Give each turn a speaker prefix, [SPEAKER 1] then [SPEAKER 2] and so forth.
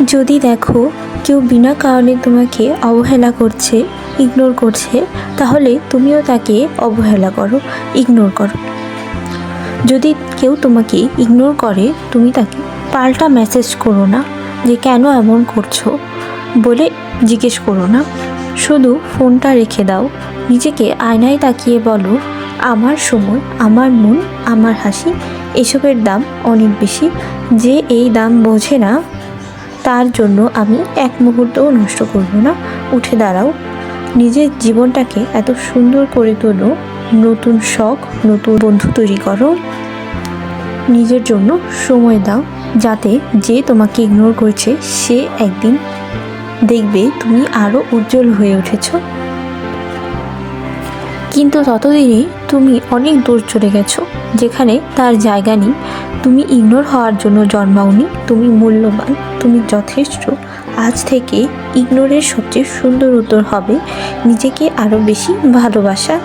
[SPEAKER 1] যদি দেখো কেউ বিনা কারণে তোমাকে অবহেলা করছে, ইগনোর করছে, তাহলে তুমিও তাকে অবহেলা করো, ইগনোর করো। যদি কেউ তোমাকে ইগনোর করে, তুমি তাকে পাল্টা মেসেজ করো না যে কেন এমন করছো বলে জিজ্ঞেস করো না। শুধু ফোনটা রেখে দাও, নিজেকে আয়নায় তাকিয়ে বলো, আমার সময়, আমার মন, আমার হাসি, এসবের দাম অনেক বেশি। যে এই দাম বোঝে না, তার জন্য আমি এক মুহূর্তও নষ্ট করব না। উঠে দাঁড়াও, নিজের জীবনটাকে এত সুন্দর করে তোলো, নতুন শখ, নতুন বন্ধু তৈরি করো, নিজের জন্য সময় দাও, যাতে যে তোমাকে ইগনোর করছে সে একদিন দেখবে তুমি আরও উজ্জ্বল হয়ে উঠেছ। কিন্তু ততদিনে তুমি অনেক দূর চলে গেছো, যেখানে তার জায়গা নেই। তুমি ইগনোর হওয়ার জন্য জন্মাওনি, তুমি মূল্যবান, তুমি যথেষ্ট। আজ থেকে ইগনোরের সবচেয়ে সুন্দর উত্তর হবে নিজেকে আরও বেশি ভালোবাসা।